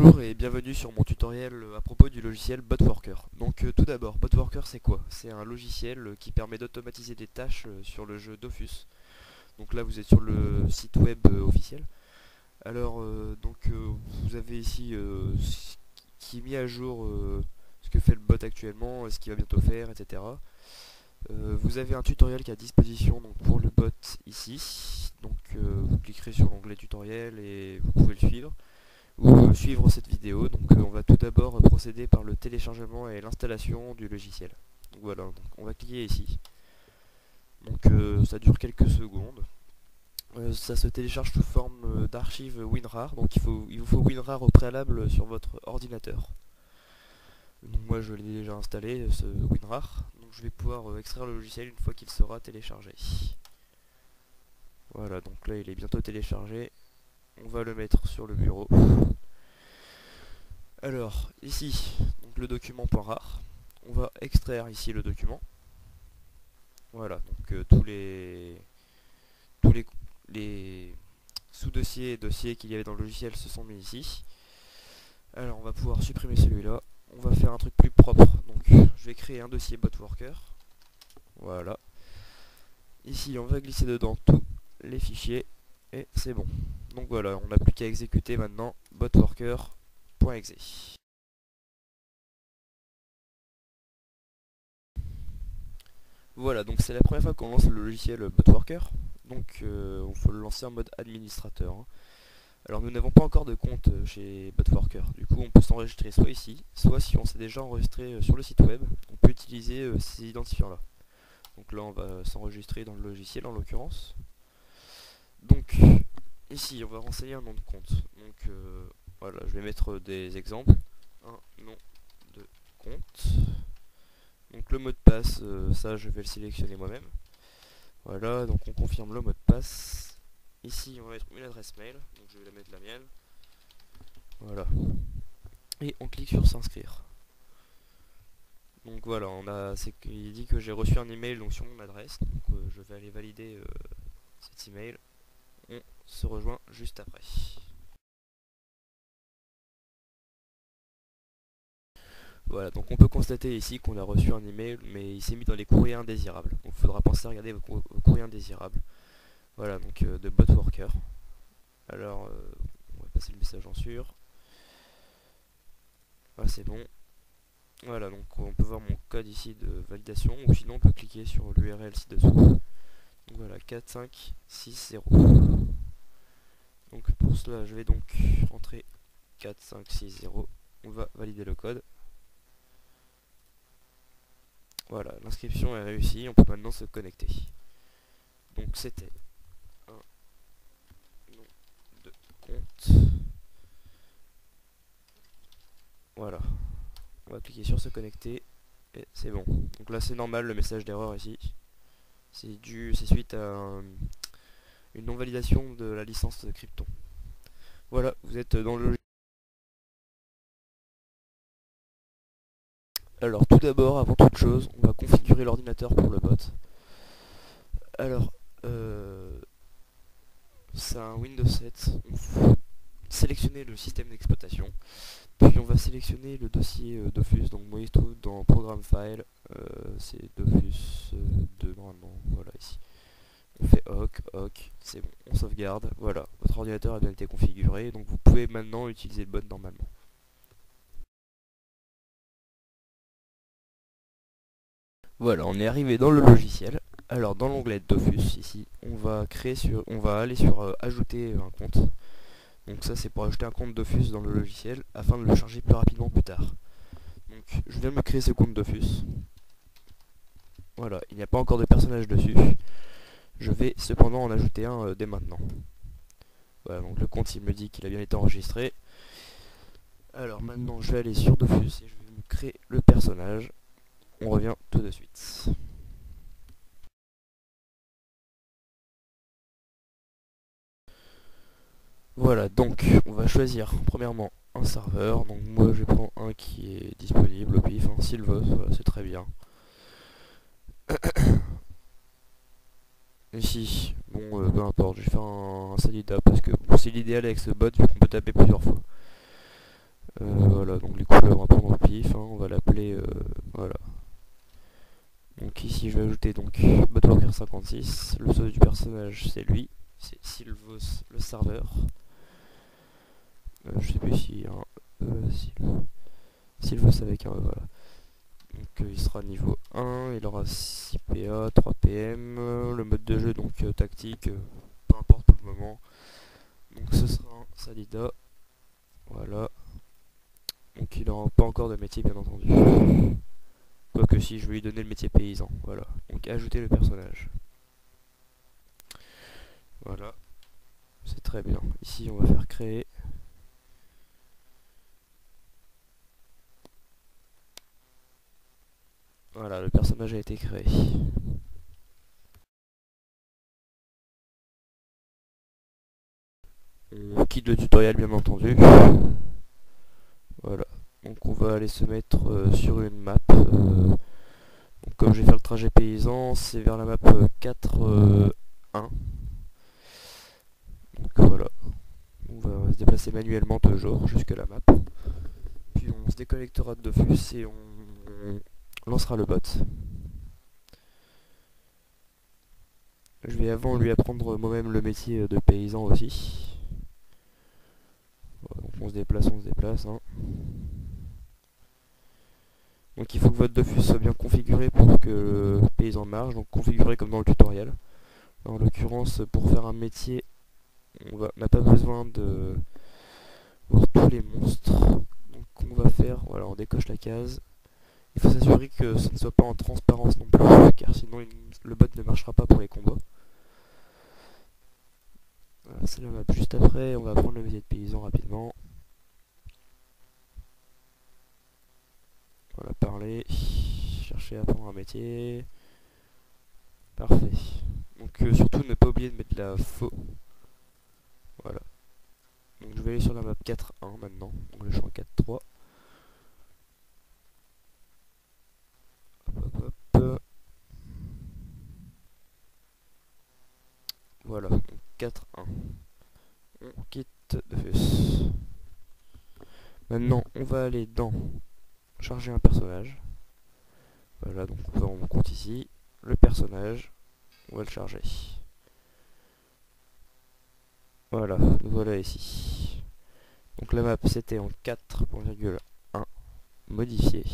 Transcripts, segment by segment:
Bonjour et bienvenue sur mon tutoriel à propos du logiciel BotWorker. Donc tout d'abord, BotWorker c'est quoi? C'est un logiciel qui permet d'automatiser des tâches sur le jeu Dofus. Donc là vous êtes sur le site web officiel. Alors vous avez ici qui est mis à jour ce que fait le bot actuellement, ce qu'il va bientôt faire, etc. Vous avez un tutoriel qui est à disposition donc, pour le bot ici. Donc vous cliquerez sur l'onglet tutoriel et vous pouvez le suivre ou suivre cette vidéo. Donc on va tout d'abord procéder par le téléchargement et l'installation du logiciel. Donc voilà, donc, on va cliquer ici. Donc ça dure quelques secondes. Ça se télécharge sous forme d'archive WinRAR. Donc il vous faut WinRAR au préalable sur votre ordinateur. Donc moi je l'ai déjà installé ce WinRAR. Donc je vais pouvoir extraire le logiciel une fois qu'il sera téléchargé. Voilà, donc là il est bientôt téléchargé. On va le mettre sur le bureau. Alors, ici, donc le document .rar. On va extraire ici le document. Voilà, donc les sous-dossiers et dossiers qu'il y avait dans le logiciel se sont mis ici. Alors, on va pouvoir supprimer celui-là. On va faire un truc plus propre. Donc, je vais créer un dossier BotWorker. Voilà. Ici, on va glisser dedans tous les fichiers. Et c'est bon. Donc voilà, on n'a plus qu'à exécuter maintenant botworker.exe. Voilà, donc c'est la première fois qu'on lance le logiciel BotWorker. Donc il faut le lancer en mode administrateur. Alors nous n'avons pas encore de compte chez BotWorker. Du coup on peut s'enregistrer soit ici, soit si on s'est déjà enregistré sur le site web, on peut utiliser ces identifiants là. Donc là on va s'enregistrer dans le logiciel en l'occurrence. Donc ici on va renseigner un nom de compte. Donc voilà, je vais mettre des exemples. Un nom de compte. Donc le mot de passe, ça je vais le sélectionner moi-même. Voilà, donc on confirme le mot de passe. Ici on va mettre une adresse mail, donc je vais la mettre la mienne. Voilà. Et on clique sur s'inscrire. Donc voilà, il dit que j'ai reçu un email donc sur mon adresse. Donc je vais aller valider cet email. On se rejoint juste après. Voilà, donc on peut constater ici qu'on a reçu un email, mais il s'est mis dans les courriers indésirables. Donc il faudra penser à regarder vos courriers indésirables. Voilà, donc de BotWorker. Alors, on va passer le message en sûr. Voilà, c'est bon. Voilà, donc on peut voir mon code ici de validation, ou sinon on peut cliquer sur l'URL ci-dessous. Donc voilà, 4560. Donc pour cela, je vais donc entrer 4560. On va valider le code. Voilà, l'inscription est réussie, on peut maintenant se connecter. Donc c'était un nom de compte. Voilà. On va cliquer sur se connecter et c'est bon. Donc là c'est normal le message d'erreur ici. C'est suite à une non-validation de la licence de Krypton. Voilà, vous êtes dans le... Alors tout d'abord, avant toute chose, on va configurer l'ordinateur pour le bot. Alors, c'est un Windows 7. On va sélectionner le système d'exploitation. Puis on va sélectionner le dossier Dofus. Donc moi il se trouve dans Programme File. C'est Dofus 2 normalement. Voilà ici. On fait OK, c'est bon, on sauvegarde. Voilà, votre ordinateur a bien été configuré. Donc vous pouvez maintenant utiliser le bot normalement. Voilà, on est arrivé dans le logiciel. Alors dans l'onglet Dofus ici, on va aller sur ajouter un compte. Donc ça c'est pour ajouter un compte Dofus dans le logiciel afin de le charger plus rapidement plus tard. Donc je viens de me créer ce compte Dofus. Voilà, il n'y a pas encore de personnage dessus. Je vais cependant en ajouter un dès maintenant. Voilà, donc le compte il me dit qu'il a bien été enregistré. Alors maintenant je vais aller sur Dofus et je vais me créer le personnage. On revient tout de suite. Voilà, donc on va choisir premièrement un serveur. Donc moi je prends un qui est disponible au pif, hein, s'il veut, voilà, c'est très bien. Ici, bon peu importe, je vais faire un Salida parce que bon, c'est l'idéal avec ce bot vu qu'on peut taper plusieurs fois. Voilà, donc les couleurs on va prendre au pif, hein, on va l'appeler voilà. Donc ici je vais ajouter donc botworker56, le pseudo du personnage c'est lui, c'est Sylvos le serveur. Je sais plus s'il y a un Sylvos avec un voilà. Donc il sera niveau 1, il aura 6 PA, 3 PM, le mode de jeu donc tactique, peu importe pour le moment. Donc ce sera un Salida, voilà. Donc il n'aura pas encore de métier bien entendu. Quoique si je vais lui donner le métier paysan, voilà. Donc ajouter le personnage. Voilà, c'est très bien. Ici on va faire créer. Voilà, le personnage a été créé. On quitte le tutoriel bien entendu. Voilà, donc on va aller se mettre sur une map. Donc comme je vais faire le trajet paysan, c'est vers la map 4.1. Donc voilà, on va se déplacer manuellement toujours jusque la map. Puis on se déconnectera de Dofus et on lancera le bot. Je vais avant lui apprendre moi-même le métier de paysan aussi. Voilà, donc on se déplace. Hein. Donc il faut que votre Dofus soit bien configuré pour que le paysan marche, donc configuré comme dans le tutoriel. En l'occurrence, pour faire un métier, on n'a pas besoin de voir tous les monstres. Donc on va faire, voilà, on décoche la case. Il faut s'assurer que ça ne soit pas en transparence non plus, car sinon le bot ne marchera pas pour les combats. Voilà, c'est la map juste après, on va prendre le métier de paysan rapidement. Voilà, parler, chercher à prendre un métier. Parfait. Donc surtout ne pas oublier de mettre de la faux. Voilà. Donc je vais aller sur la map 4.1 maintenant, donc le champ 4.3. Hop, hop, hop. Voilà, donc 4.1. On quitte Dofus. Maintenant, on va aller dans charger un personnage. Voilà, donc on compte ici le personnage. On va le charger. Voilà, nous voilà ici. Donc la map c'était en 4.1 modifié.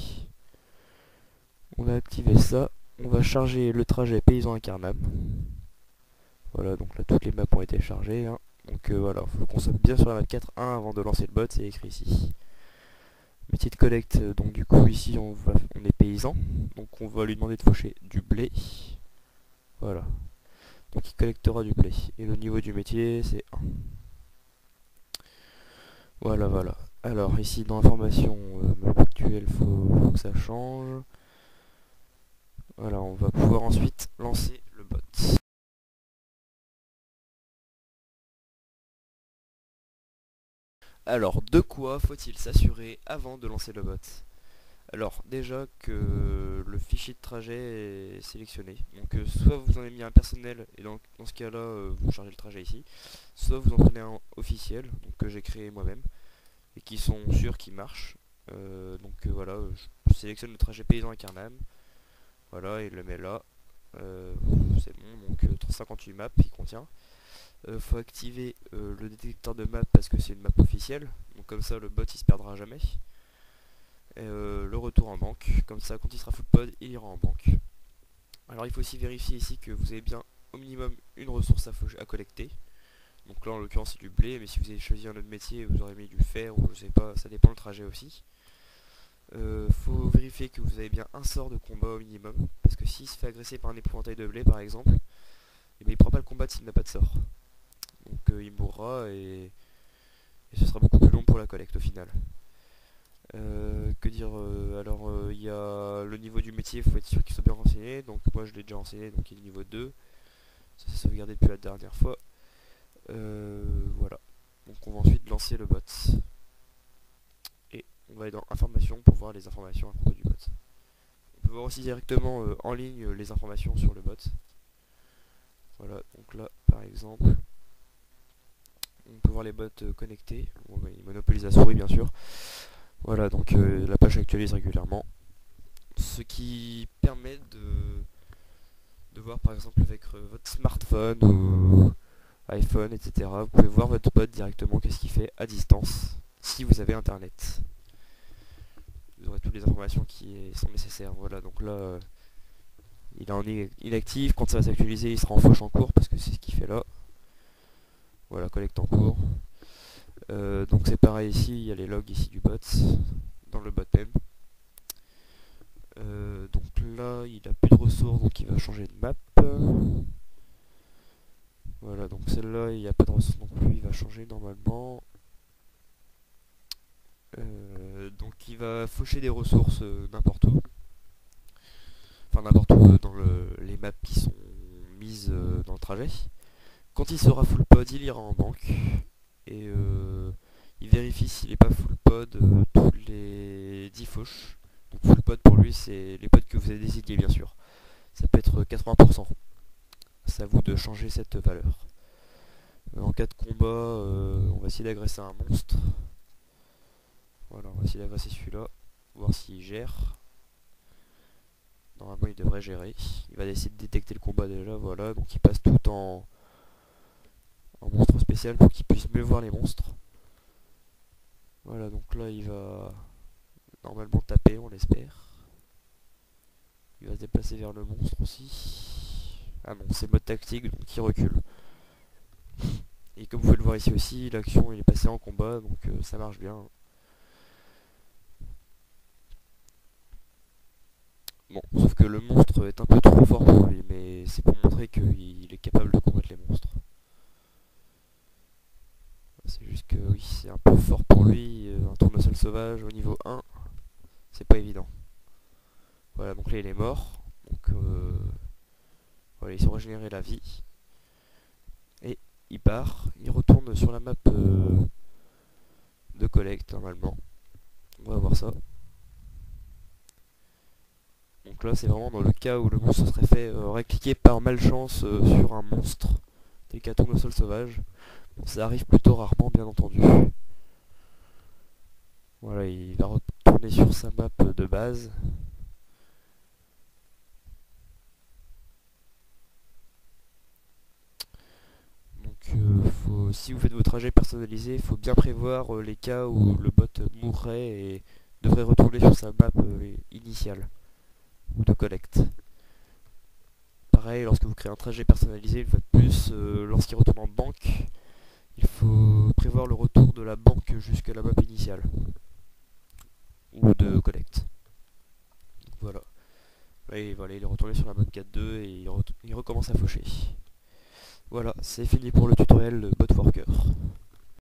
On va activer ça. On va charger le trajet paysan incarnable. Voilà, donc là toutes les maps ont été chargées. Hein. Donc voilà, il faut qu'on soit bien sur la map 4.1 avant de lancer le bot, c'est écrit ici. Métier de collecte, donc du coup ici on est paysan. Donc on va lui demander de faucher du blé. Voilà. Donc il collectera du blé. Et le niveau du métier c'est 1. Voilà, voilà. Alors ici dans information map actuelle, faut que ça change. Voilà, on va pouvoir ensuite lancer le bot. Alors, de quoi faut-il s'assurer avant de lancer le bot? Alors, déjà que le fichier de trajet est sélectionné. Donc, soit vous en avez mis un personnel, et dans ce cas-là, vous chargez le trajet ici. Soit vous en prenez un officiel, donc que j'ai créé moi-même, et qui sont sûrs qu'il marche. Voilà, je sélectionne le trajet paysan incarnable. Voilà, et je le mets là. C'est bon, donc 58 maps il contient. Faut activer le détecteur de map parce que c'est une map officielle. Donc comme ça le bot il se perdra jamais. Et le retour en banque. Comme ça quand il sera full pod il ira en banque. Alors il faut aussi vérifier ici que vous avez bien au minimum une ressource à collecter. Donc là en l'occurrence c'est du blé, mais si vous avez choisi un autre métier vous aurez mis du fer ou je sais pas, ça dépend le trajet aussi. Faut vérifier que vous avez bien un sort de combat au minimum. Parce que s'il se fait agresser par un épouvantail de blé par exemple, et bien, il ne pourra pas le combattre s'il n'a pas de sort. Donc il mourra et ce sera beaucoup plus long pour la collecte au final. Que dire alors il y a le niveau du métier, il faut être sûr qu'il soit bien renseigné. Donc moi je l'ai déjà renseigné, donc il est niveau 2. Ça s'est sauvegardé depuis la dernière fois. Voilà. Donc on va ensuite lancer le bot. Et on va aller dans informations pour voir les informations à propos du bot. On peut voir aussi directement en ligne les informations sur le bot. Voilà, donc là par exemple, On peut voir les bots connectés. Bon, bah, ils monopolisent la souris bien sûr. Voilà, donc la page actualise régulièrement. Ce qui permet de voir par exemple avec votre smartphone ou iPhone, etc. Vous pouvez voir votre bot directement, qu'est-ce qu'il fait à distance, si vous avez internet. Vous aurez toutes les informations qui sont nécessaires. Voilà, donc là, il est en inactif. Quand ça va s'actualiser, il sera en fauche en cours, parce que c'est ce qu'il fait là. Voilà, collecte en cours. Donc c'est pareil ici, il y a les logs ici du bot, dans le bot même. Donc là, il a plus de ressources, donc il va changer de map. Voilà, donc celle-là, il n'y a pas de ressources non plus, il va changer normalement. Donc il va faucher des ressources n'importe où. Enfin n'importe où dans les maps qui sont mises dans le trajet. Quand il sera full pod, il ira en banque. Et il vérifie s'il n'est pas full pod tous les 10 fauches. Donc full pod pour lui, c'est les pods que vous avez désignés bien sûr. Ça peut être 80%. C'est à vous de changer cette valeur. En cas de combat, on va essayer d'agresser un monstre. Voilà, on va essayer d'agresser celui-là, voir s'il gère. Normalement il devrait gérer. Il va essayer de détecter le combat déjà, voilà. Donc il passe tout en monstre spécial pour qu'il puisse mieux voir les monstres. Voilà, donc là il va normalement taper, on l'espère. Il va se déplacer vers le monstre aussi. Ah non, c'est mode tactique, donc il recule. Et comme vous pouvez le voir ici aussi, l'action il est passé en combat, donc ça marche bien. Bon, sauf que le monstre est un peu trop fort pour lui, mais c'est pour montrer qu'il est capable de combattre les monstres. C'est juste que oui, c'est un peu fort pour lui, un tournesol sauvage au niveau 1, c'est pas évident. Voilà, donc là il est mort, donc voilà, il s'est régénéré la vie. Et il part, il retourne sur la map de collecte normalement. On va voir ça. Donc là c'est vraiment dans le cas où le monstre serait fait aurait cliqué par malchance sur un monstre, tel qu'un tournesol sauvage. Bon, ça arrive plutôt rarement bien entendu. Voilà, il va retourner sur sa map de base. Donc si vous faites vos trajets personnalisés, il faut bien prévoir les cas où le bot mourrait et devrait retourner sur sa map initiale ou de collecte. Pareil, lorsque vous créez un trajet personnalisé, une fois de plus, lorsqu'il retourne en banque, il faut prévoir le retour de la banque jusqu'à la map initiale ou de collecte. Donc voilà. Et voilà, il est retourné sur la map 4.2 et il recommence à faucher. Voilà, c'est fini pour le tutoriel BotWorker.